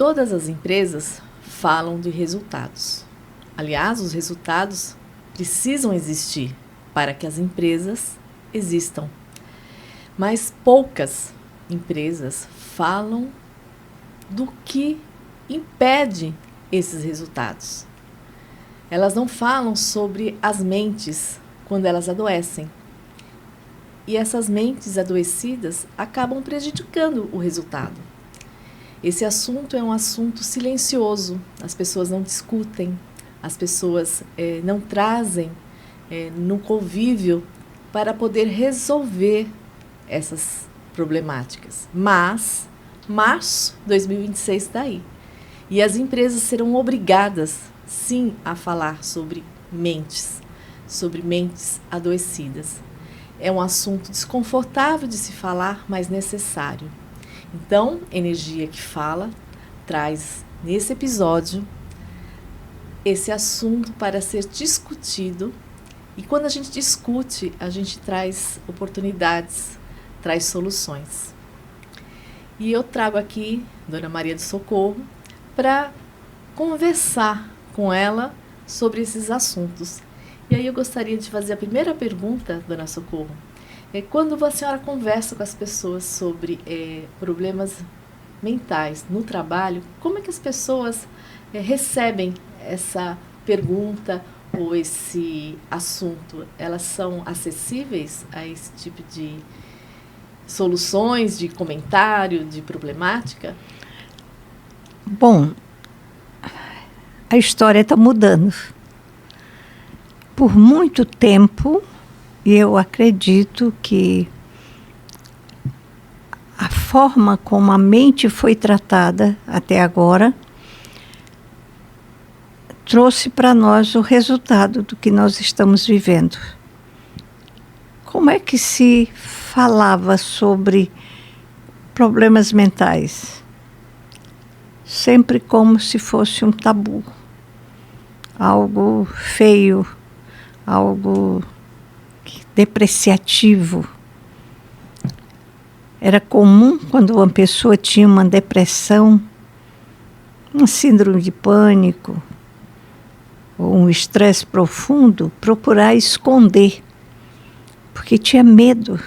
todas as empresas falam de resultados. Aliás, os resultados precisam existir para que as empresas existam. Mas poucas empresas falam do que impede esses resultados. Elas não falam sobre as mentes quando elas adoecem. E essas mentes adoecidas acabam prejudicando o resultado. Esse assunto é um assunto silencioso. As pessoas não discutem, as pessoas não trazem no convívio para poder resolver essas problemáticas. Mas março de 2026 está aí. E as empresas serão obrigadas, sim, a falar sobre mentes adoecidas. É um assunto desconfortável de se falar, mas necessário. Então, Energia que Fala traz nesse episódio esse assunto para ser discutido. E quando a gente discute, a gente traz oportunidades, traz soluções. E eu trago aqui Dona Maria do Socorro para conversar com ela sobre esses assuntos. E aí eu gostaria de fazer a primeira pergunta, Dona Socorro. Quando a senhora conversa com as pessoas sobre problemas mentais no trabalho, como é que as pessoas recebem essa pergunta ou esse assunto? Elas são acessíveis a esse tipo de soluções, de comentário, de problemática? Bom, a história está mudando. Por muito tempo, eu acredito que a forma como a mente foi tratada até agora trouxe para nós o resultado do que nós estamos vivendo. Como é que se falava sobre problemas mentais? Sempre como se fosse um tabu, algo feio, algo depreciativo. Era comum, quando uma pessoa tinha uma depressão, uma síndrome de pânico, ou um estresse profundo, procurar esconder, porque tinha medo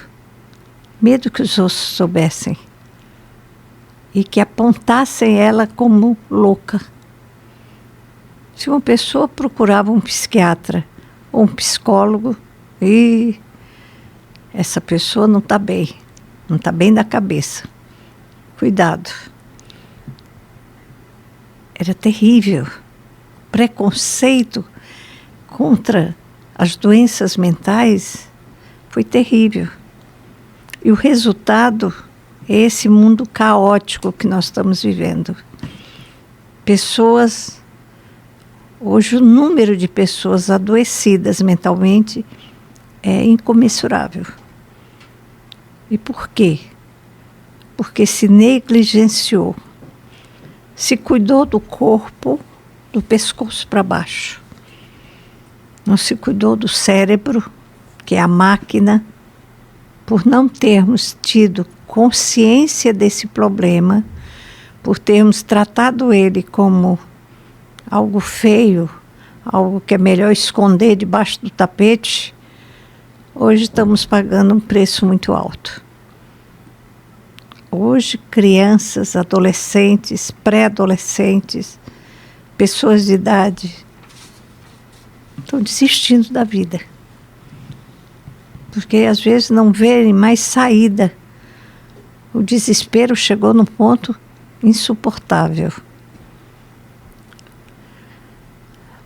que os outros soubessem e que apontassem ela como louca. Se uma pessoa procurava um psiquiatra ou um psicólogo, e essa pessoa não está bem da cabeça. Cuidado. Era terrível. Preconceito contra as doenças mentais foi terrível. E o resultado é esse mundo caótico que nós estamos vivendo. Hoje o número de pessoas adoecidas mentalmente é incomensurável. E por quê? Porque se negligenciou, se cuidou do corpo, do pescoço para baixo. Não se cuidou do cérebro, que é a máquina, por não termos tido consciência desse problema, por termos tratado ele como algo feio, algo que é melhor esconder debaixo do tapete. Hoje estamos pagando um preço muito alto. Hoje, crianças, adolescentes, pré-adolescentes, pessoas de idade estão desistindo da vida. Porque às vezes não vêem mais saída. O desespero chegou num ponto insuportável.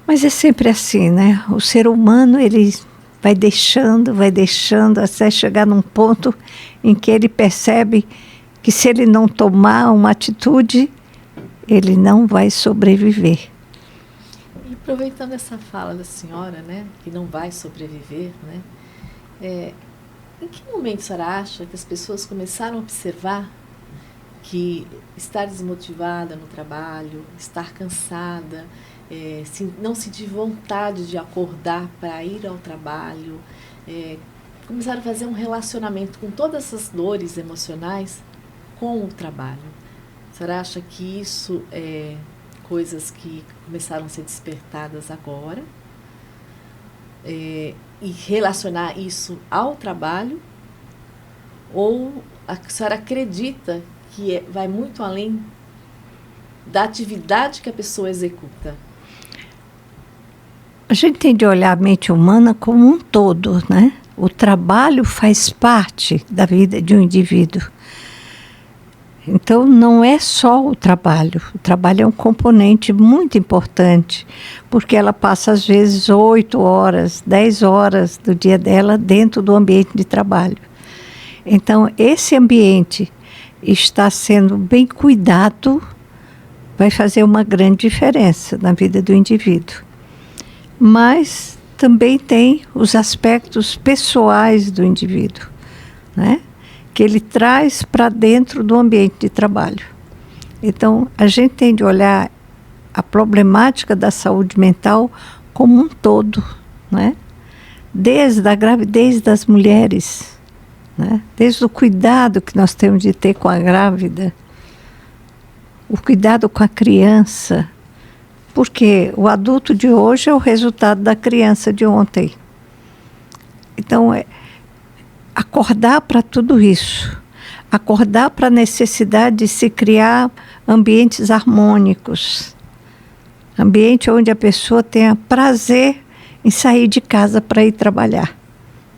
Mas é sempre assim, né? O ser humano, ele vai deixando, até chegar num ponto em que ele percebe que se ele não tomar uma atitude, ele não vai sobreviver. E aproveitando essa fala da senhora, né, que não vai sobreviver, né, em que momento a senhora acha que as pessoas começaram a observar que estar desmotivada no trabalho, estar cansada, não sentir vontade de acordar para ir ao trabalho, começaram a fazer um relacionamento com todas essas dores emocionais com o trabalho? A senhora acha que isso é coisas que começaram a ser despertadas agora? E relacionar isso ao trabalho? Ou a senhora acredita que vai muito além da atividade que a pessoa executa? A gente tem de olhar a mente humana como um todo, né? O trabalho faz parte da vida de um indivíduo. Então, não é só o trabalho. O trabalho é um componente muito importante, porque ela passa, às vezes, 8 horas, 10 horas do dia dela dentro do ambiente de trabalho. Então, esse ambiente está sendo bem cuidado, vai fazer uma grande diferença na vida do indivíduo. Mas também tem os aspectos pessoais do indivíduo, né? Que ele traz para dentro do ambiente de trabalho. Então, a gente tem de olhar a problemática da saúde mental como um todo, né? Desde a gravidez das mulheres, né? Desde o cuidado que nós temos de ter com a grávida, o cuidado com a criança, porque o adulto de hoje é o resultado da criança de ontem. Então, acordar para tudo isso, acordar para a necessidade de se criar ambientes harmônicos, ambiente onde a pessoa tenha prazer em sair de casa para ir trabalhar.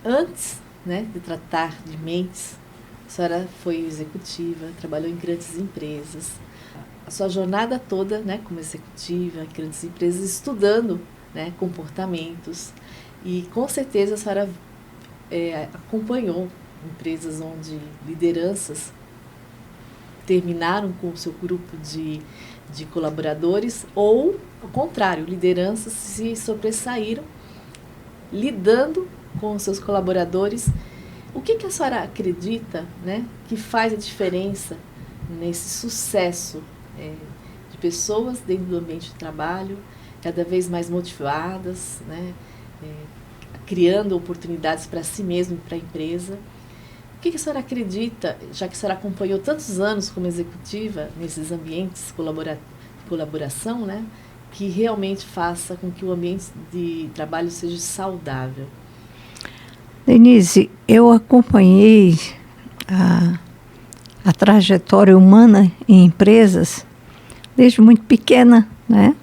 Antes, né, de tratar de mentes, a senhora foi executiva, trabalhou em grandes empresas. A sua jornada toda, né, como executiva, em grandes empresas, estudando, né, comportamentos. E com certeza a senhora acompanhou empresas onde lideranças terminaram com o seu grupo de colaboradores ou, ao contrário, lideranças se sobressaíram lidando com os seus colaboradores. O que a senhora acredita, né, que faz a diferença nesse sucesso de pessoas dentro do ambiente de trabalho, cada vez mais motivadas, né, criando oportunidades para si mesmo e para a empresa? O que a senhora acredita, já que a senhora acompanhou tantos anos como executiva nesses ambientes de colaboração, né, que realmente faça com que o ambiente de trabalho seja saudável? Denise, eu acompanhei a trajetória humana em empresas desde muito pequena, né?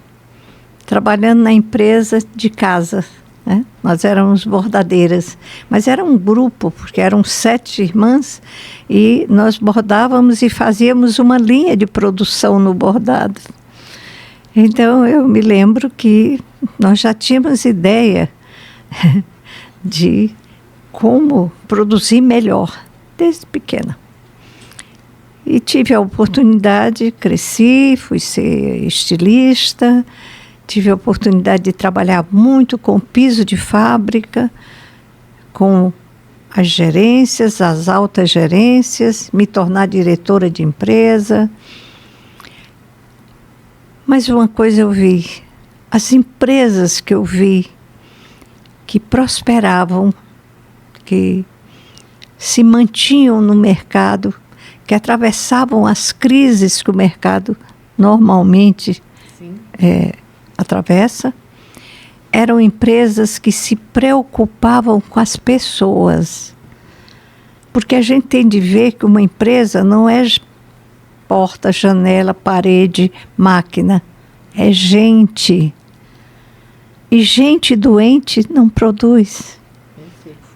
Trabalhando na empresa de casa, né? Nós éramos bordadeiras, mas era um grupo, porque eram 7 irmãs e nós bordávamos e fazíamos uma linha de produção no bordado. Então eu me lembro que nós já tínhamos ideia de como produzir melhor desde pequena. E tive a oportunidade, cresci, fui ser estilista, tive a oportunidade de trabalhar muito com piso de fábrica, com as gerências, as altas gerências, me tornar diretora de empresa. Mas uma coisa eu vi, as empresas que eu vi que prosperavam, que se mantinham no mercado, que atravessavam as crises que o mercado normalmente atravessa, eram empresas que se preocupavam com as pessoas. Porque a gente tem de ver que uma empresa não é porta, janela, parede, máquina. É gente. E gente doente não produz.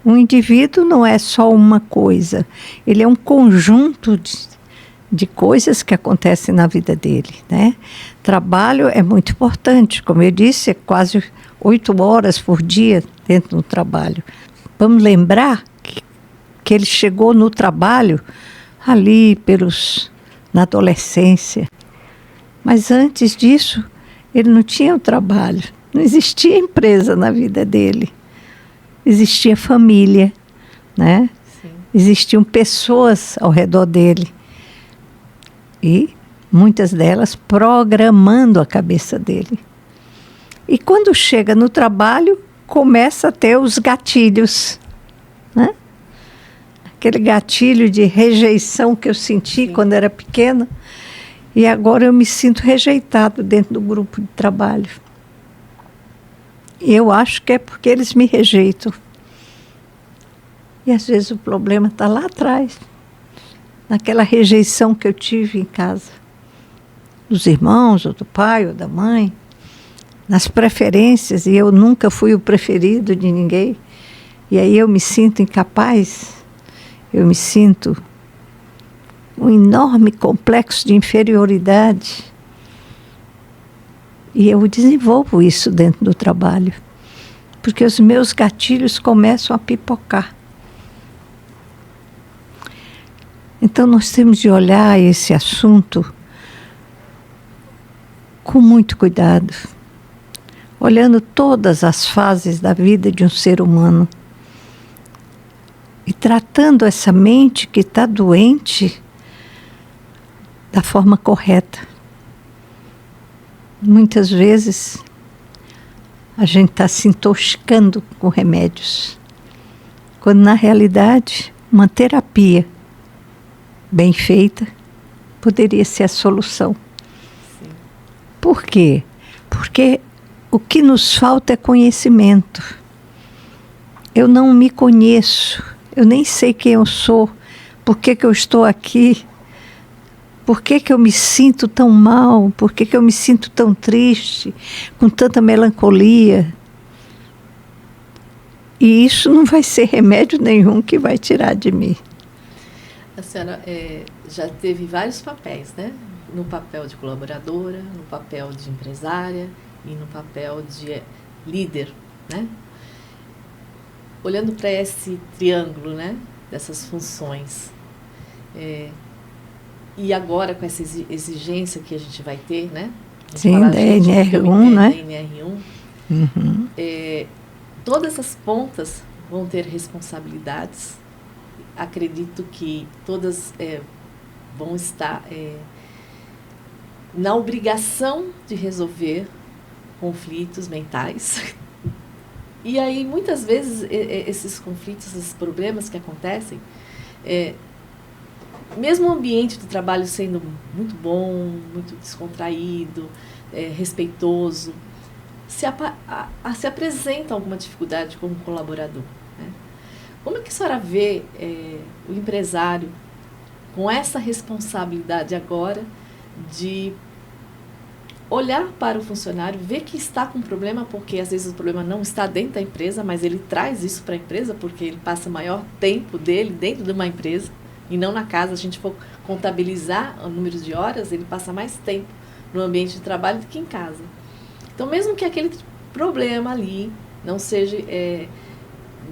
Um indivíduo não é só uma coisa. Ele é um conjunto de coisas que acontecem na vida dele, né? Trabalho é muito importante. Como eu disse, é quase 8 horas por dia dentro do trabalho. Vamos lembrar que ele chegou no trabalho ali na adolescência. Mas antes disso, ele não tinha o trabalho. Não existia empresa na vida dele. Existia família, né? Sim. Existiam pessoas ao redor dele. E muitas delas programando a cabeça dele. E quando chega no trabalho, começa a ter os gatilhos, né? Aquele gatilho de rejeição que eu senti quando era pequena. E agora eu me sinto rejeitado dentro do grupo de trabalho. E eu acho que é porque eles me rejeitam. E às vezes o problema está lá atrás, naquela rejeição que eu tive em casa, dos irmãos, ou do pai, ou da mãe, nas preferências, e eu nunca fui o preferido de ninguém. E aí eu me sinto incapaz, eu me sinto um enorme complexo de inferioridade. E eu desenvolvo isso dentro do trabalho, porque os meus gatilhos começam a pipocar. Então nós temos de olhar esse assunto com muito cuidado, olhando todas as fases da vida de um ser humano e tratando essa mente que está doente da forma correta. Muitas vezes a gente está se intoxicando com remédios, quando na realidade uma terapia bem feita poderia ser a solução. Sim. Por quê? Porque o que nos falta é conhecimento. Eu não me conheço, eu nem sei quem eu sou, por que eu estou aqui, por que eu me sinto tão mal, por que eu me sinto tão triste, com tanta melancolia. E isso não vai ser remédio nenhum que vai tirar de mim. A senhora já teve vários papéis, né? No papel de colaboradora, no papel de empresária e no papel de líder, né? Olhando para esse triângulo, né? Dessas funções. E agora com essa exigência que a gente vai ter, né? Sim, da NR1, né? Da NR1. Uhum. Todas essas pontas vão ter responsabilidades. Acredito que todas vão estar na obrigação de resolver conflitos mentais. E aí, muitas vezes, esses conflitos, esses problemas que acontecem, mesmo o ambiente do trabalho sendo muito bom, muito descontraído, respeitoso, se apresenta alguma dificuldade como colaborador, né? Como é que a senhora vê o empresário com essa responsabilidade agora de olhar para o funcionário, ver que está com problema, porque às vezes o problema não está dentro da empresa, mas ele traz isso para a empresa, porque ele passa o maior tempo dele dentro de uma empresa e não na casa. Se a gente for contabilizar o número de horas, ele passa mais tempo no ambiente de trabalho do que em casa. Então, mesmo que aquele problema ali não seja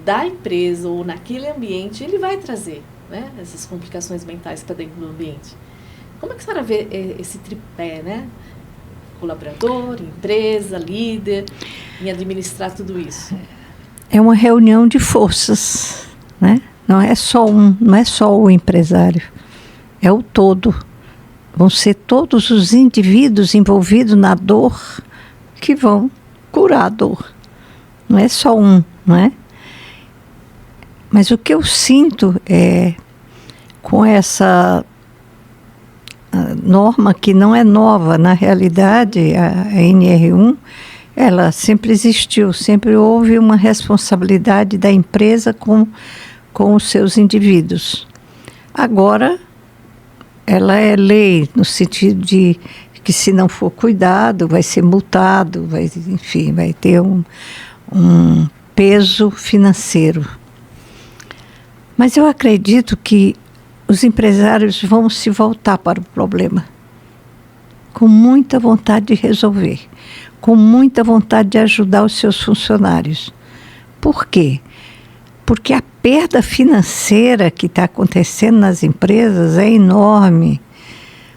da empresa ou naquele ambiente, ele vai trazer, né, essas complicações mentais para dentro do ambiente. Como é que a senhora vê esse tripé, né? Colaborador, empresa, líder, em administrar tudo isso? É uma reunião de forças, né? Não é só o empresário, é o todo. Vão ser todos os indivíduos envolvidos na dor que vão curar a dor. Não é só um, não é? Mas o que eu sinto com essa norma que não é nova, na realidade, a NR1, ela sempre existiu, sempre houve uma responsabilidade da empresa com os seus indivíduos. Agora, ela é lei no sentido de que se não for cuidado, vai ser multado, enfim, vai ter um peso financeiro. Mas eu acredito que os empresários vão se voltar para o problema com muita vontade de resolver, com muita vontade de ajudar os seus funcionários. Por quê? Porque a perda financeira que está acontecendo nas empresas é enorme.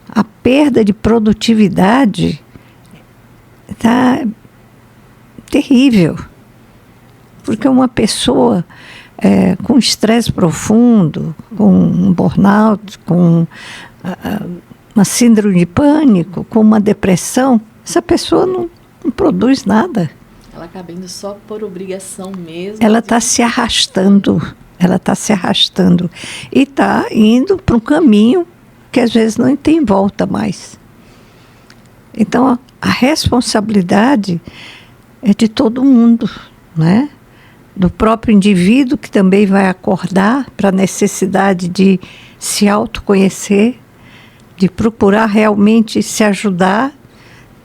A perda de produtividade está terrível. Porque uma pessoa com estresse profundo, com um burnout, com uma síndrome de pânico, com uma depressão, essa pessoa não produz nada. Ela acaba indo só por obrigação mesmo. Ela está se arrastando, e está indo para um caminho que às vezes não tem volta mais. Então, a responsabilidade é de todo mundo, né? Do próprio indivíduo, que também vai acordar para a necessidade de se autoconhecer, de procurar realmente se ajudar,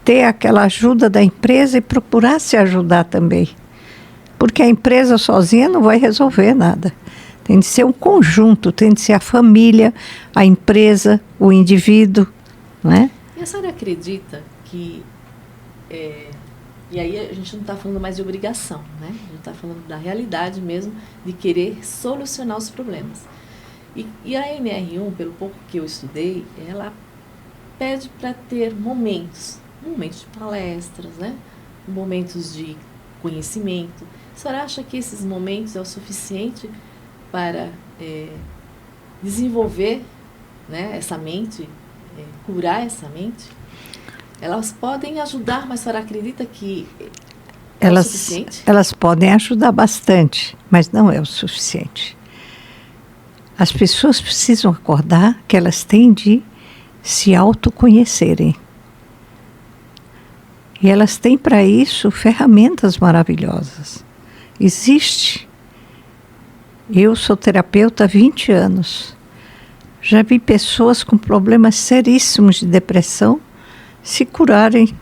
ter aquela ajuda da empresa e procurar se ajudar também. Porque a empresa sozinha não vai resolver nada. Tem de ser um conjunto, tem de ser a família, a empresa, o indivíduo, né? E a senhora acredita que... e aí a gente não está falando mais de obrigação, né? A gente está falando da realidade mesmo, de querer solucionar os problemas. E a NR1, pelo pouco que eu estudei, ela pede para ter momentos de palestras, né? Momentos de conhecimento. A senhora acha que esses momentos é o suficiente para desenvolver, né, essa mente, curar essa mente? Elas podem ajudar, mas a senhora acredita que é o suficiente? Elas podem ajudar bastante, mas não é o suficiente. As pessoas precisam acordar que elas têm de se autoconhecerem. E elas têm para isso ferramentas maravilhosas. Existe. Eu sou terapeuta há 20 anos. Já vi pessoas com problemas seríssimos de depressão se curarem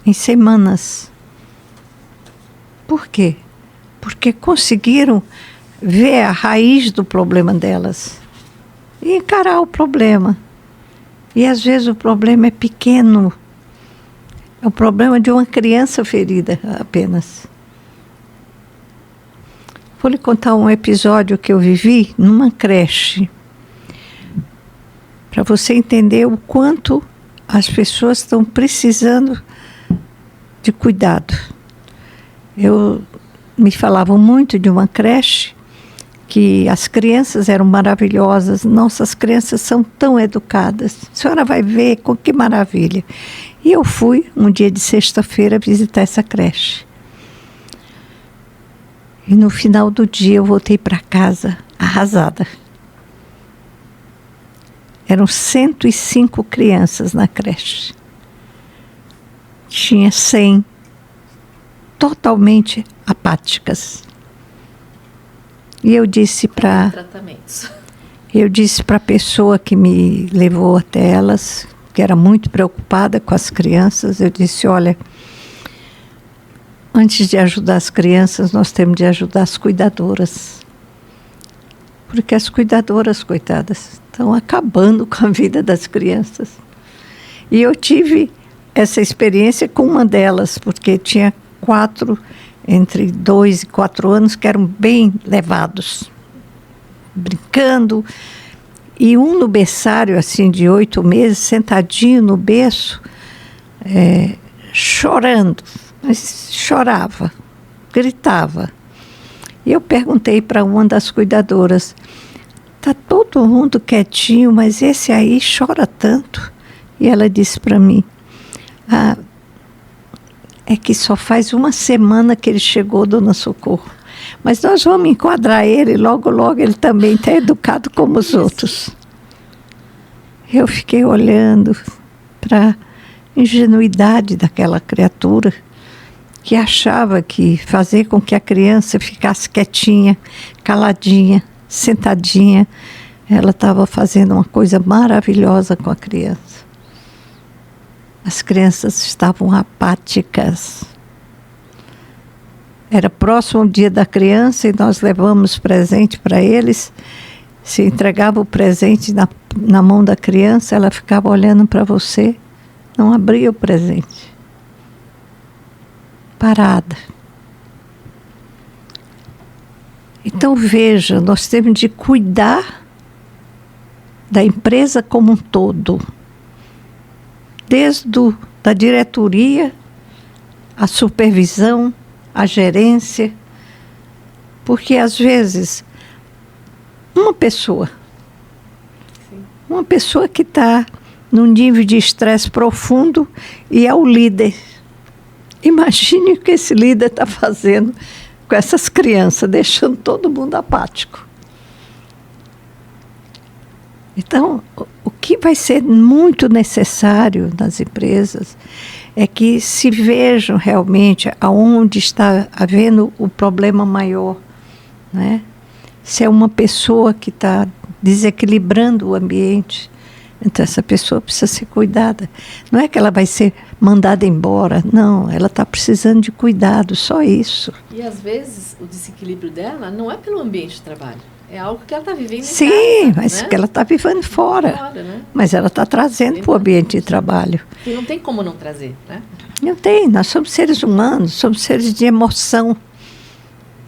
em semanas. Por quê? Porque conseguiram ver a raiz do problema delas e encarar o problema. E às vezes o problema é pequeno. É o problema de uma criança ferida apenas. Vou lhe contar um episódio que eu vivi numa creche, para você entender o quanto as pessoas estão precisando de cuidado. Me falavam muito de uma creche que as crianças eram maravilhosas. Nossas crianças são tão educadas. A senhora vai ver com que maravilha. E eu fui, um dia de sexta-feira, visitar essa creche. E no final do dia eu voltei para casa arrasada. Eram 105 crianças na creche. Tinha 100 totalmente apáticas. E eu disse para a pessoa que me levou até elas, que era muito preocupada com as crianças, eu disse, olha, antes de ajudar as crianças, nós temos de ajudar as cuidadoras. Porque as cuidadoras, coitadas, estão acabando com a vida das crianças. E eu tive essa experiência com uma delas, porque tinha 4, entre 2 e 4 anos, que eram bem levados, brincando. E um no berçário, assim, de 8 meses, sentadinho no berço, chorando. Mas chorava, gritava. E eu perguntei para uma das cuidadoras, está todo mundo quietinho, mas esse aí chora tanto. E ela disse para mim, é que só faz 1 semana que ele chegou, dona Socorro. Mas nós vamos enquadrar ele, logo, logo ele também está educado como os outros. Eu fiquei olhando para a ingenuidade daquela criatura, que achava que fazer com que a criança ficasse quietinha, caladinha, sentadinha, ela estava fazendo uma coisa maravilhosa com a criança. As crianças estavam apáticas. Era próximo ao dia da criança e nós levamos presente para eles. Se entregava o presente na mão da criança, ela ficava olhando para você, não abria o presente. Parada. Então veja, nós temos de cuidar da empresa como um todo. Desde da diretoria, a supervisão, a gerência, porque às vezes uma pessoa que está num nível de estresse profundo e é o líder. Imagine o que esse líder está fazendo com essas crianças, deixando todo mundo apático. Então, o que vai ser muito necessário nas empresas é que se vejam realmente aonde está havendo o problema maior, né? Se é uma pessoa que está desequilibrando o ambiente, então essa pessoa precisa ser cuidada. Não é que ela vai ser mandada embora, não, ela está precisando de cuidado, só isso. E às vezes o desequilíbrio dela não é pelo ambiente de trabalho, é algo que ela está vivendo em casa. Sim, mas né? que ela está vivendo fora, né? Mas ela está trazendo para o ambiente de trabalho. E não tem como não trazer, né? Não tem, nós somos seres humanos, somos seres de emoção,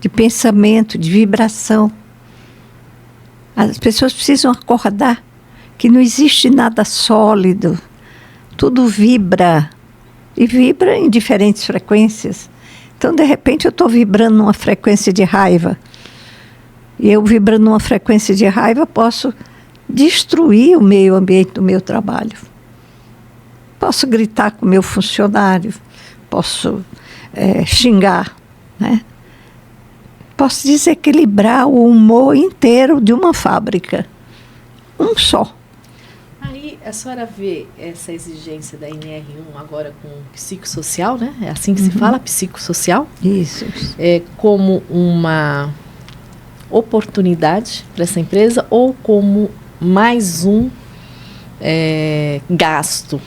de pensamento, de vibração. As pessoas precisam acordar que não existe nada sólido, tudo vibra, e vibra em diferentes frequências. Então, de repente, eu estou vibrando numa frequência de raiva, e eu vibrando numa frequência de raiva posso destruir o meio ambiente do meu trabalho. Posso gritar com o meu funcionário, posso xingar, né? Posso desequilibrar o humor inteiro de uma fábrica. Um só. Aí a senhora vê essa exigência da NR1 agora com o psicossocial, né? É assim que se fala, psicossocial? Isso. Como uma oportunidade para essa empresa ou como mais um gasto?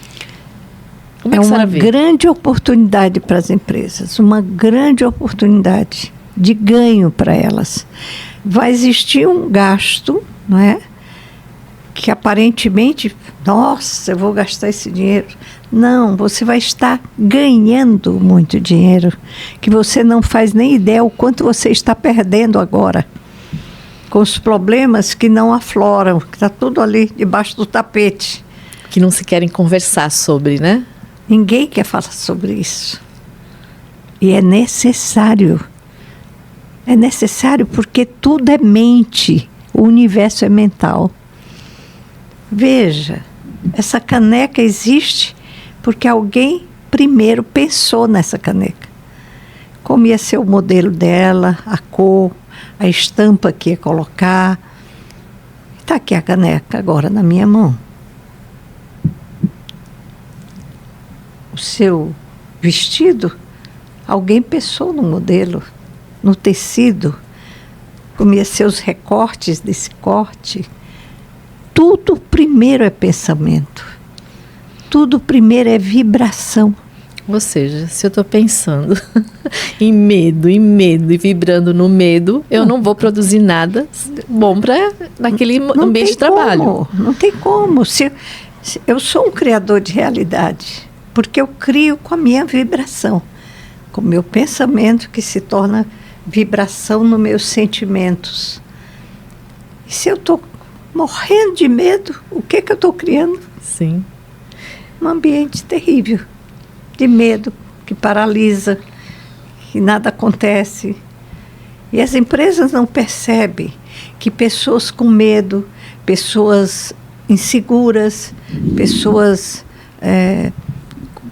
Como é que a senhora uma vê? Grande oportunidade para as empresas, uma grande oportunidade de ganho para elas. Vai existir um gasto, não é? Que aparentemente, nossa, eu vou gastar esse dinheiro. Não, você vai estar ganhando muito dinheiro, que você não faz nem ideia o quanto você está perdendo agora, com os problemas que não afloram, que está tudo ali debaixo do tapete. Que não se querem conversar sobre, né? Ninguém quer falar sobre isso. E é necessário. É necessário porque tudo é mente. O universo é mental. Veja, essa caneca existe porque alguém primeiro pensou nessa caneca. Como ia ser o modelo dela, a cor, a estampa que ia colocar. Está aqui a caneca agora na minha mão. O seu vestido, alguém pensou no modelo, no tecido, como ia ser os recortes desse corte. Tudo primeiro é pensamento. Tudo primeiro é vibração. Ou seja, se eu estou pensando em medo e vibrando no medo, eu não vou produzir nada bom para naquele ambiente de trabalho. Não tem como. Se eu sou um criador de realidade, porque eu crio com a minha vibração, com o meu pensamento que se torna vibração nos meus sentimentos. E se eu estou morrendo de medo, o que eu estou criando? Sim. Um ambiente terrível, de medo, que paralisa, que nada acontece. E as empresas não percebem que pessoas com medo, pessoas inseguras, pessoas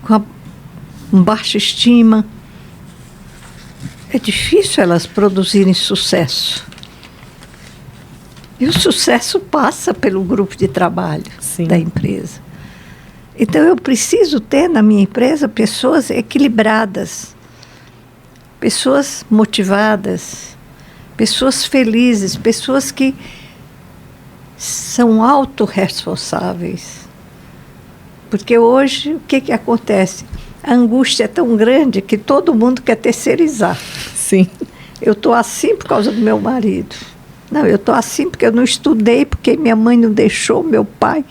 com baixa estima, é difícil elas produzirem sucesso. E o sucesso passa pelo grupo de trabalho da empresa. Então, eu preciso ter na minha empresa pessoas equilibradas, pessoas motivadas, pessoas felizes, pessoas que são autorresponsáveis. Porque hoje, o que acontece? A angústia é tão grande que todo mundo quer terceirizar. Sim. Eu estou assim por causa do meu marido. Não, eu estou assim porque eu não estudei, porque minha mãe não deixou, meu pai.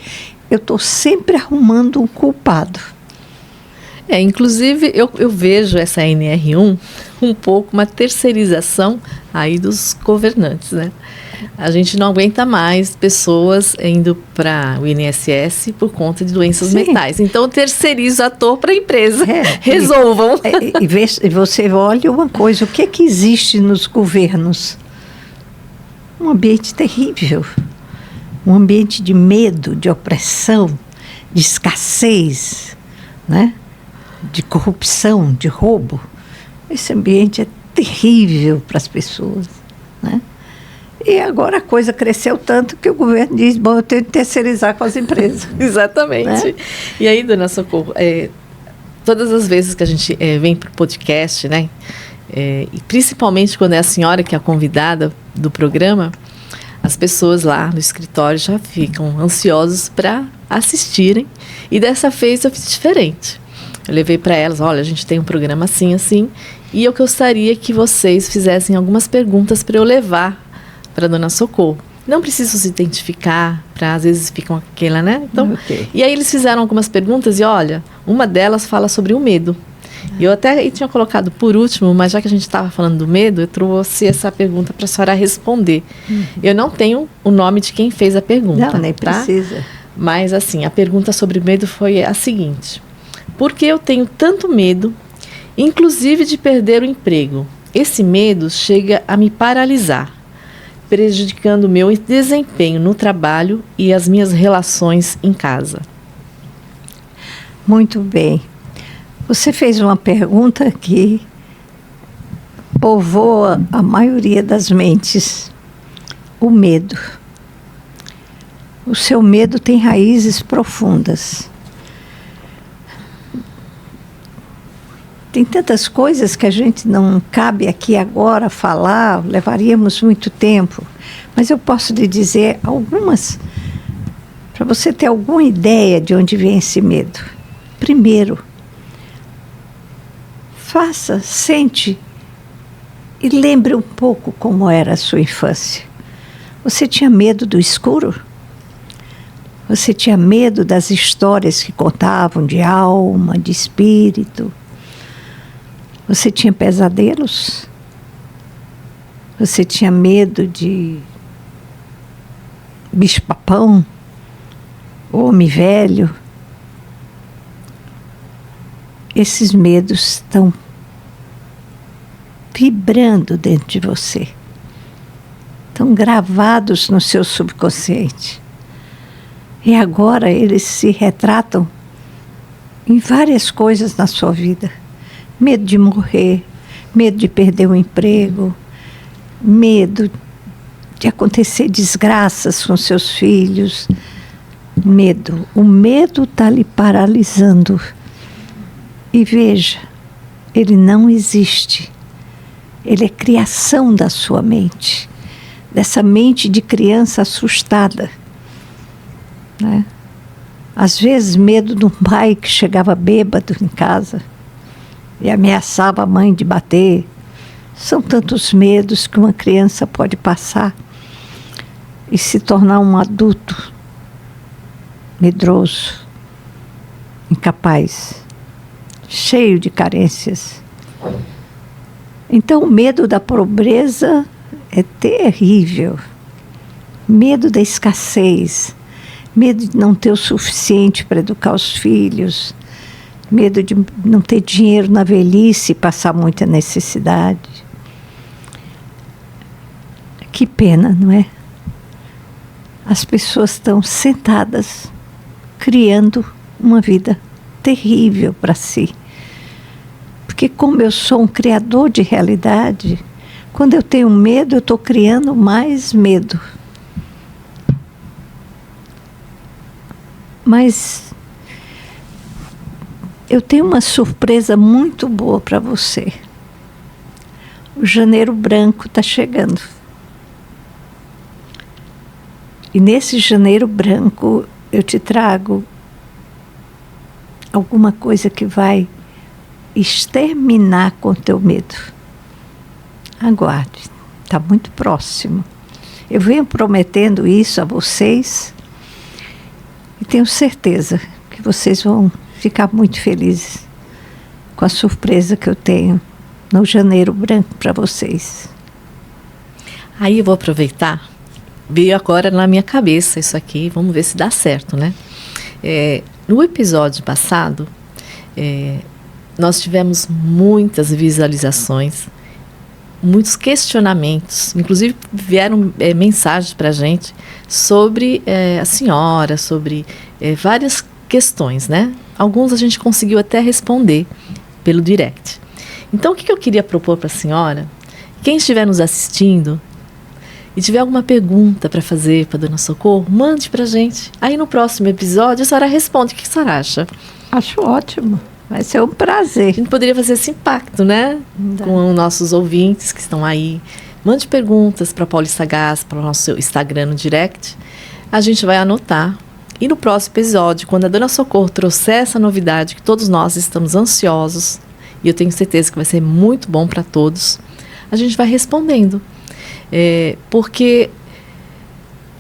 Eu estou sempre arrumando um culpado. Inclusive, eu vejo essa NR1 um pouco uma terceirização aí dos governantes, né? A gente não aguenta mais pessoas indo para o INSS por conta de doenças mentais. Então, terceiriza o ator para a empresa. Resolvam. E você olha uma coisa, o que existe nos governos? Um ambiente terrível. Um ambiente de medo, de opressão, de escassez, né? De corrupção, de roubo. Esse ambiente é terrível para as pessoas, né? E agora a coisa cresceu tanto que o governo diz, bom, eu tenho que terceirizar com as empresas. Exatamente. Né? E aí, dona Socorro, todas as vezes que a gente vem para o podcast, né? E principalmente quando é a senhora que é a convidada do programa, as pessoas lá no escritório já ficam ansiosos para assistirem. E dessa vez eu fiz diferente. Eu levei para elas, olha, a gente tem um programa assim, assim, e eu gostaria que vocês fizessem algumas perguntas para eu levar para a dona Socorro. Não preciso se identificar, às vezes ficam aquela, né? Então, E aí eles fizeram algumas perguntas e, olha, uma delas fala sobre o medo. E eu até tinha colocado por último, mas já que a gente estava falando do medo, eu trouxe essa pergunta para a senhora responder. Eu não tenho o nome de quem fez a pergunta. Não, nem precisa. Mas, assim, a pergunta sobre medo foi a seguinte: por que eu tenho tanto medo, inclusive de perder o emprego? Esse medo chega a me paralisar, prejudicando o meu desempenho no trabalho e as minhas relações em casa. Muito bem. Você fez uma pergunta que povoa a maioria das mentes. O medo. O seu medo tem raízes profundas. Tem tantas coisas que a gente não cabe aqui agora falar, levaríamos muito tempo. Mas eu posso lhe dizer algumas, para você ter alguma ideia de onde vem esse medo. Primeiro, sente e lembre um pouco como era a sua infância. Você tinha medo do escuro? Você tinha medo das histórias que contavam de alma, de espírito? Você tinha pesadelos? Você tinha medo de bicho-papão? Homem velho? Esses medos estão vibrando dentro de você. Estão gravados no seu subconsciente. E agora eles se retratam em várias coisas na sua vida. Medo de morrer, medo de perder o emprego, medo de acontecer desgraças com seus filhos. Medo. O medo está lhe paralisando. E veja, ele não existe. Ele é criação da sua mente. Dessa mente de criança assustada. Né? Às vezes, medo de um pai que chegava bêbado em casa e ameaçava a mãe de bater. São tantos medos que uma criança pode passar e se tornar um adulto medroso, incapaz, cheio de carências. Então, o medo da pobreza é terrível. Medo da escassez. Medo de não ter o suficiente para educar os filhos. Medo de não ter dinheiro na velhice e passar muita necessidade. Que pena, não é? As pessoas estão sentadas, criando uma vida terrível para si. Porque como eu sou um criador de realidade, quando eu tenho medo, eu estou criando mais medo. Mas eu tenho uma surpresa muito boa para você. O Janeiro Branco está chegando. E nesse Janeiro Branco eu te trago alguma coisa que vai exterminar com o teu medo. Aguarde, está muito próximo. Eu venho prometendo isso a vocês e tenho certeza que vocês vão ficar muito felizes com a surpresa que eu tenho no Janeiro Branco para vocês. Aí eu vou aproveitar, veio agora na minha cabeça isso aqui, vamos ver se dá certo, né? No episódio passado, nós tivemos muitas visualizações, muitos questionamentos, inclusive vieram mensagens para a gente sobre a senhora, sobre várias questões, né? Alguns a gente conseguiu até responder pelo direct. Então, o que eu queria propor para a senhora, quem estiver nos assistindo, e tiver alguma pergunta para fazer para Dona Socorro, mande para a gente. Aí no próximo episódio a senhora responde. O que a senhora acha? Acho ótimo. Vai ser um prazer. A gente poderia fazer esse impacto, né? Com os nossos ouvintes que estão aí. Mande perguntas para a Paulista Gás, para o nosso Instagram no direct. A gente vai anotar. E no próximo episódio, quando a Dona Socorro trouxer essa novidade, que todos nós estamos ansiosos, e eu tenho certeza que vai ser muito bom para todos, a gente vai respondendo. Porque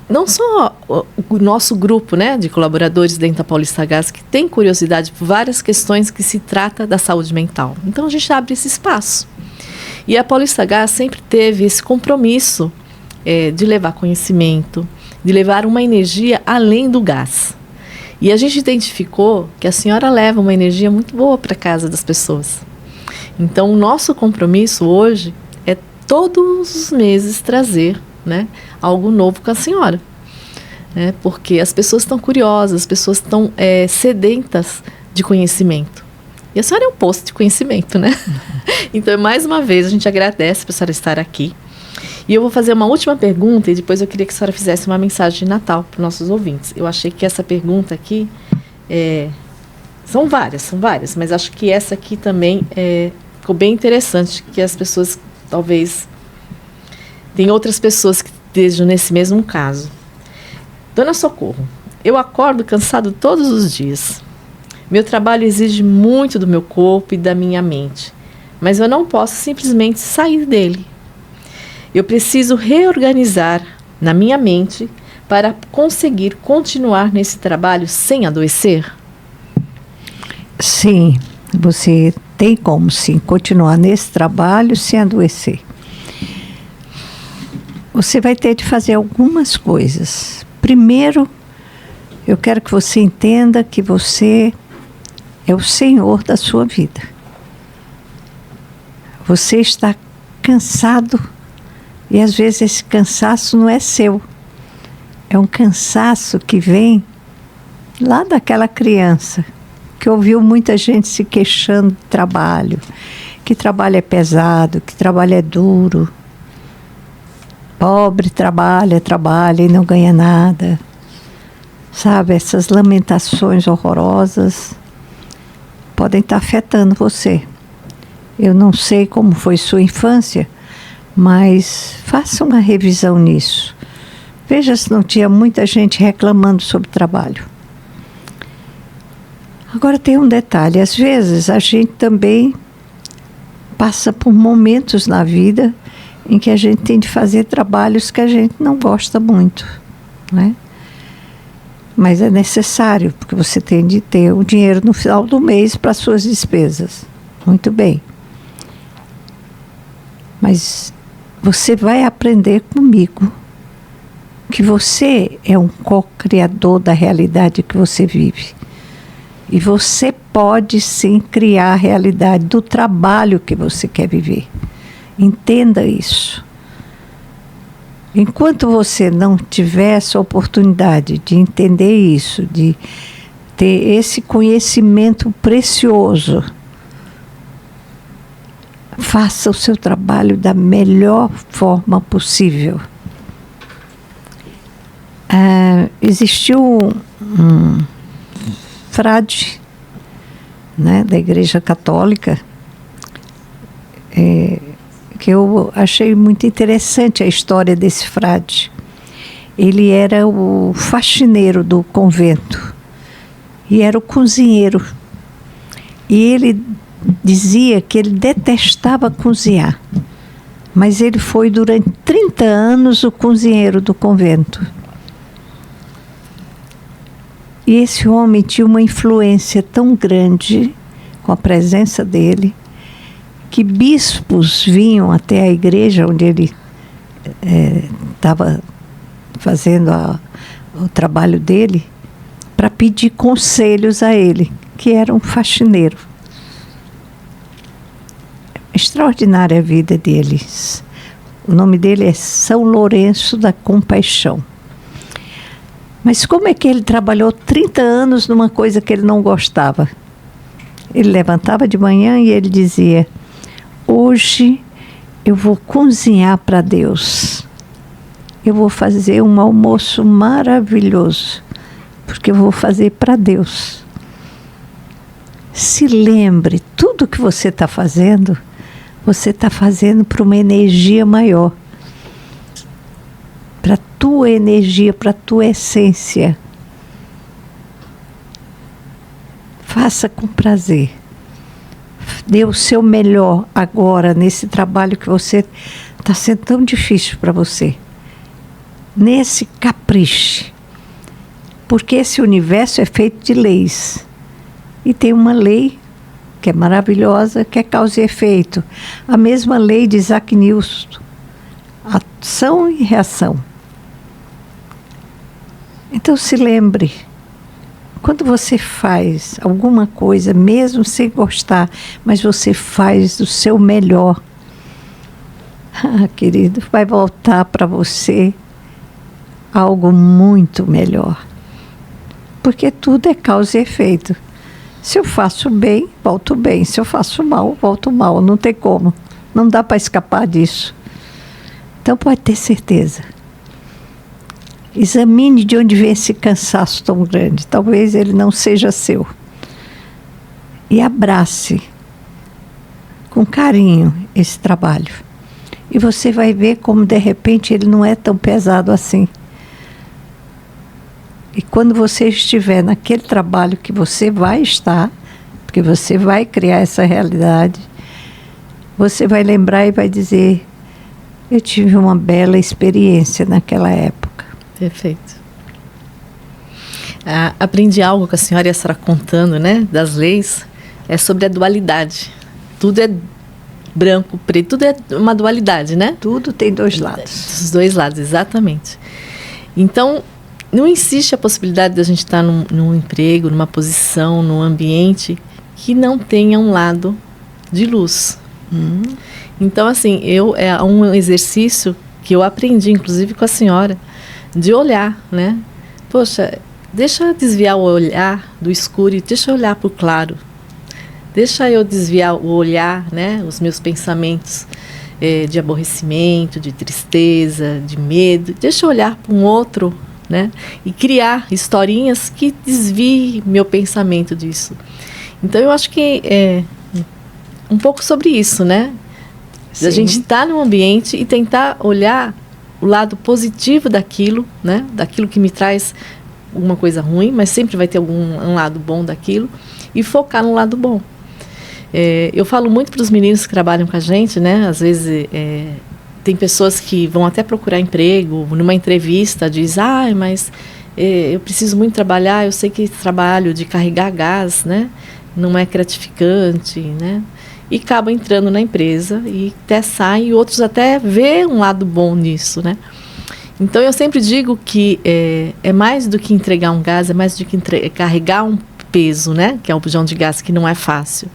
não só o nosso grupo, né, de colaboradores dentro da Paulista Gás que tem curiosidade por várias questões que se trata da saúde mental. Então a gente abre esse espaço. E a Paulista Gás sempre teve esse compromisso de levar conhecimento, de levar uma energia além do gás. E a gente identificou que a senhora leva uma energia muito boa para a casa das pessoas. Então o nosso compromisso hoje é todos os meses trazer, né, algo novo com a senhora, né? Porque as pessoas estão curiosas, as pessoas estão sedentas de conhecimento. E a senhora é um poço de conhecimento, né? Então, mais uma vez, a gente agradece por a senhora estar aqui. E eu vou fazer uma última pergunta e depois eu queria que a senhora fizesse uma mensagem de Natal para os nossos ouvintes. Eu achei que essa pergunta aqui, são várias, mas acho que essa aqui também ficou bem interessante, que as pessoas talvez... Tem outras pessoas que estejam nesse mesmo caso. Dona Socorro, eu acordo cansado todos os dias. Meu trabalho exige muito do meu corpo e da minha mente, mas eu não posso simplesmente sair dele. Eu preciso reorganizar na minha mente para conseguir continuar nesse trabalho sem adoecer? Sim, você tem como sim continuar nesse trabalho sem adoecer. Você vai ter de fazer algumas coisas. Primeiro, eu quero que você entenda que você é o senhor da sua vida. Você está cansado e às vezes esse cansaço não é seu. É um cansaço que vem lá daquela criança que ouviu muita gente se queixando de trabalho, que trabalho é pesado, que trabalho é duro. Pobre trabalha e não ganha nada. Sabe, essas lamentações horrorosas podem estar afetando você. Eu não sei como foi sua infância, mas faça uma revisão nisso. Veja se não tinha muita gente reclamando sobre trabalho. Agora tem um detalhe, às vezes a gente também passa por momentos na vida em que a gente tem de fazer trabalhos que a gente não gosta muito, né? Mas é necessário, porque você tem de ter o dinheiro no final do mês para suas despesas. Muito bem. Mas você vai aprender comigo que você é um co-criador da realidade que você vive. E você pode sim criar a realidade do trabalho que você quer viver. Entenda isso. Enquanto você não tiver essa oportunidade de entender isso, de ter esse conhecimento precioso, faça o seu trabalho da melhor forma possível. Existiu um frade, né, da Igreja Católica, que eu achei muito interessante a história desse frade. Ele era o faxineiro do convento e era o cozinheiro. E ele dizia que ele detestava cozinhar, mas ele foi durante 30 anos o cozinheiro do convento. E esse homem tinha uma influência tão grande com a presença dele, que bispos vinham até a igreja onde ele estava fazendo o trabalho dele, para pedir conselhos a ele, que era um faxineiro. Extraordinária a vida deles. O nome dele é São Lourenço da Compaixão. Mas como é que ele trabalhou 30 anos numa coisa que ele não gostava? Ele levantava de manhã e ele dizia: hoje eu vou cozinhar para Deus. eu vou fazer um almoço maravilhoso, porque eu vou fazer para Deus. Se lembre, tudo que você está fazendo para uma energia maior. Para a tua energia, para a tua essência. Faça com prazer. Dê o seu melhor agora nesse trabalho que você está sendo tão difícil para você. Nesse capricho. Porque esse universo é feito de leis. E tem uma lei que é maravilhosa, que é causa e efeito. A mesma lei de Isaac Newton. Ação e reação. Então se lembre, quando você faz alguma coisa, mesmo sem gostar, mas você faz do seu melhor, querido, vai voltar para você algo muito melhor. Porque tudo é causa e efeito. Se eu faço bem, volto bem. Se eu faço mal, volto mal. Não tem como. Não dá para escapar disso. Então pode ter certeza. Examine de onde vem esse cansaço tão grande. Talvez ele não seja seu. E abrace com carinho esse trabalho. E você vai ver como de repente ele não é tão pesado assim. E quando você estiver naquele trabalho que você vai estar, porque você vai criar essa realidade, você vai lembrar e vai dizer, eu tive uma bela experiência naquela época. Perfeito. Aprendi algo com a senhora e a senhora contando, né, das leis, é sobre a dualidade. Tudo é branco, preto, tudo é uma dualidade, né? Tudo tem dois lados. Os dois lados, exatamente. Então, não existe a possibilidade de a gente estar num emprego, numa posição, num ambiente que não tenha um lado de luz. Então, assim, é um exercício que eu aprendi, inclusive com a senhora, de olhar, né? Poxa, deixa eu desviar o olhar do escuro e deixa eu olhar para o claro. Deixa eu desviar o olhar, né? Os meus pensamentos de aborrecimento, de tristeza, de medo. Deixa eu olhar para um outro, né? E criar historinhas que desviem meu pensamento disso. Então, eu acho que é um pouco sobre isso, né? Sim. A gente estar num ambiente e tentar olhar o lado positivo daquilo, né? Daquilo que me traz alguma coisa ruim, mas sempre vai ter um lado bom daquilo, e focar no lado bom. Eu falo muito para os meninos que trabalham com a gente, né? Às vezes tem pessoas que vão até procurar emprego, numa entrevista diz, mas eu preciso muito trabalhar, eu sei que esse trabalho de carregar gás, né, não é gratificante, né? E acaba entrando na empresa e até sai, e outros até vê um lado bom nisso, né? Então eu sempre digo que é mais do que entregar um gás, é mais do que carregar um peso, né? Que é um bujão de gás, que não é fácil.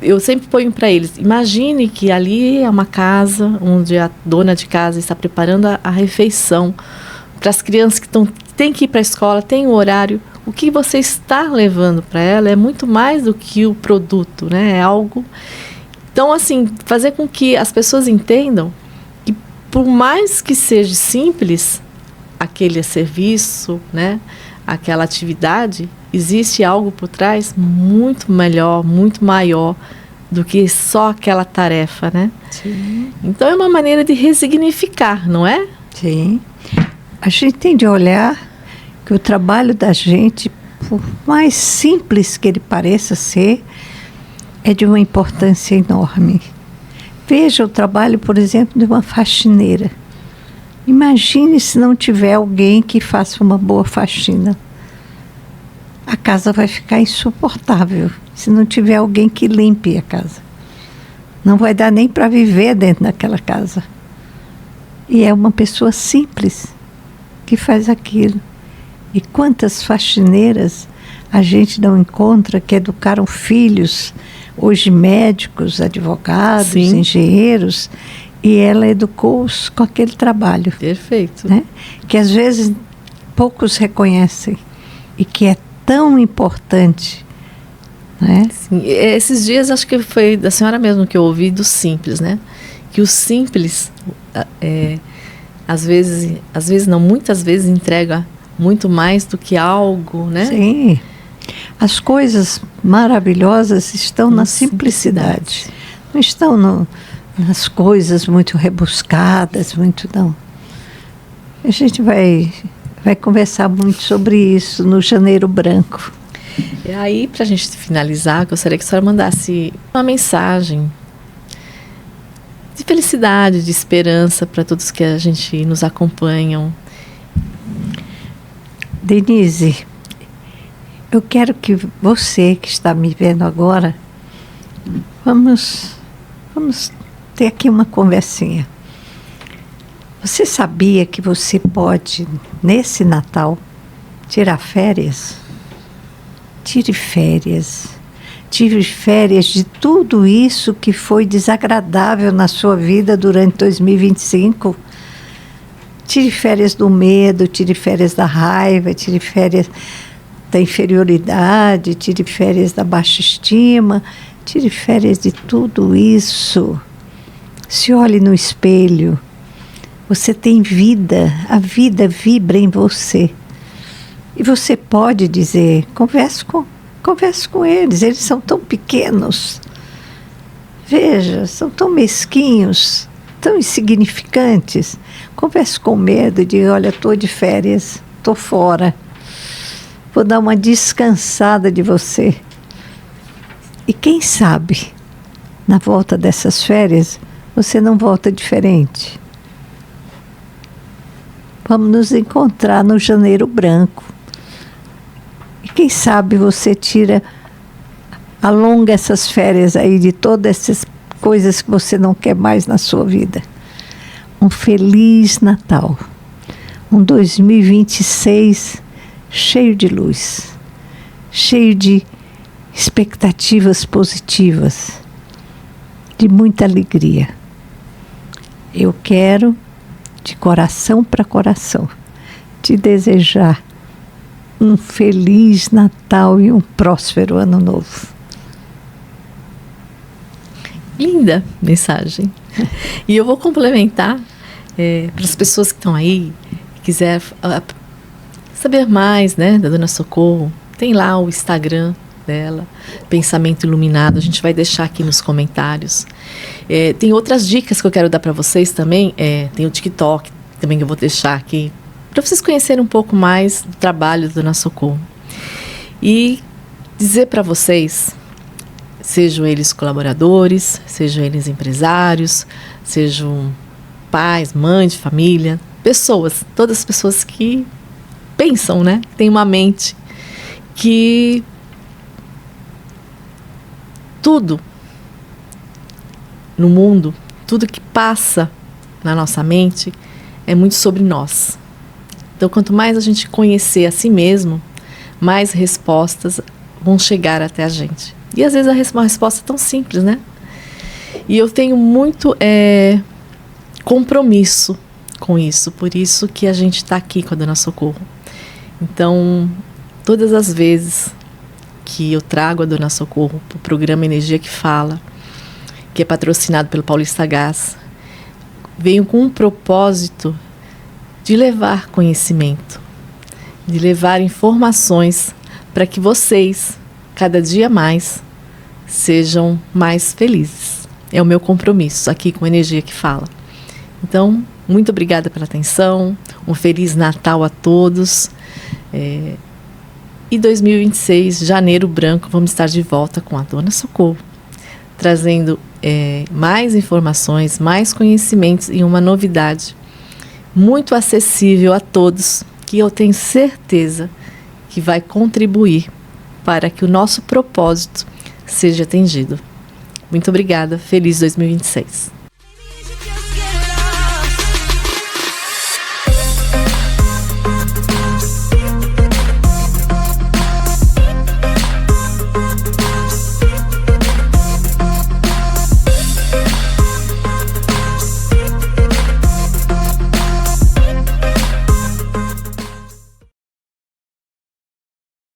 Eu sempre ponho para eles, imagine que ali é uma casa onde a dona de casa está preparando a refeição para as crianças que têm que ir para a escola, tem o horário. O que você está levando para ela é muito mais do que o produto, né? É algo... Então, assim, fazer com que as pessoas entendam que, por mais que seja simples aquele serviço, né? Aquela atividade, existe algo por trás muito melhor, muito maior do que só aquela tarefa, né? Sim. Então, é uma maneira de resignificar, não é? Sim. A gente tem de olhar que o trabalho da gente, por mais simples que ele pareça ser, é de uma importância enorme. Veja o trabalho, por exemplo, de uma faxineira. Imagine se não tiver alguém que faça uma boa faxina. A casa vai ficar insuportável se não tiver alguém que limpe a casa. Não vai dar nem para viver dentro daquela casa. E é uma pessoa simples que faz aquilo. E quantas faxineiras a gente não encontra que educaram filhos, hoje médicos, advogados, Sim. engenheiros, e ela educou-os com aquele trabalho. Perfeito. Né? Que às vezes poucos reconhecem e que é tão importante. Né? Sim. Esses dias, acho que foi da senhora mesmo que eu ouvi do simples, né? Que o simples às vezes não, muitas vezes entrega muito mais do que algo, né? Sim. As coisas maravilhosas estão na simplicidade. Não estão nas coisas muito rebuscadas, muito não. A gente vai conversar muito sobre isso no Janeiro Branco. E aí, para a gente finalizar, gostaria que a senhora mandasse uma mensagem de felicidade, de esperança para todos que a gente nos acompanham. Denise, eu quero que você que está me vendo agora, vamos ter aqui uma conversinha. Você sabia que você pode, nesse Natal, tirar férias? Tire férias. Tire férias de tudo isso que foi desagradável na sua vida durante 2025. Tire férias do medo, tire férias da raiva, tire férias da inferioridade, tire férias da baixa estima, tire férias de tudo isso. Se olhe no espelho. Você tem vida, a vida vibra em você. E você pode dizer, converse com eles são tão pequenos. Veja, são tão mesquinhos, tão insignificantes. Converse com medo e diga, olha, estou de férias, estou fora. Vou dar uma descansada de você. E quem sabe, na volta dessas férias, você não volta diferente. Vamos nos encontrar no Janeiro Branco. E quem sabe você alonga essas férias aí de todas essas coisas que você não quer mais na sua vida. Um feliz Natal. Um 2026 cheio de luz. Cheio de expectativas positivas. De muita alegria. Eu quero, de coração para coração, te desejar um feliz Natal e um próspero Ano Novo. Linda mensagem. E eu vou complementar para as pessoas que estão aí, que quiser saber mais, né, da Dona Socorro. Tem lá o Instagram dela, Pensamento Iluminado, a gente vai deixar aqui nos comentários. Tem outras dicas que eu quero dar para vocês também, tem o TikTok também que eu vou deixar aqui, para vocês conhecerem um pouco mais do trabalho da Dona Socorro. E dizer para vocês, sejam eles colaboradores, sejam eles empresários, sejam pais, mães de família, pessoas, todas as pessoas que pensam, né, têm uma mente que tudo no mundo, tudo que passa na nossa mente é muito sobre nós. Então, quanto mais a gente conhecer a si mesmo, mais respostas vão chegar até a gente. E às vezes uma resposta é tão simples, né? E eu tenho muito compromisso com isso, por isso que a gente está aqui com a Dona Socorro. Então, todas as vezes que eu trago a Dona Socorro para o programa Energia que Fala, que é patrocinado pelo Paulista Gás, venho com um propósito de levar conhecimento, de levar informações para que vocês, cada dia mais, sejam mais felizes. É o meu compromisso aqui com a Energia que Fala. Então, muito obrigada pela atenção, um Feliz Natal a todos. E 2026, Janeiro Branco, vamos estar de volta com a Dona Socorro, trazendo mais informações, mais conhecimentos e uma novidade muito acessível a todos, que eu tenho certeza que vai contribuir para que o nosso propósito seja atendido. Muito obrigada, feliz 2026.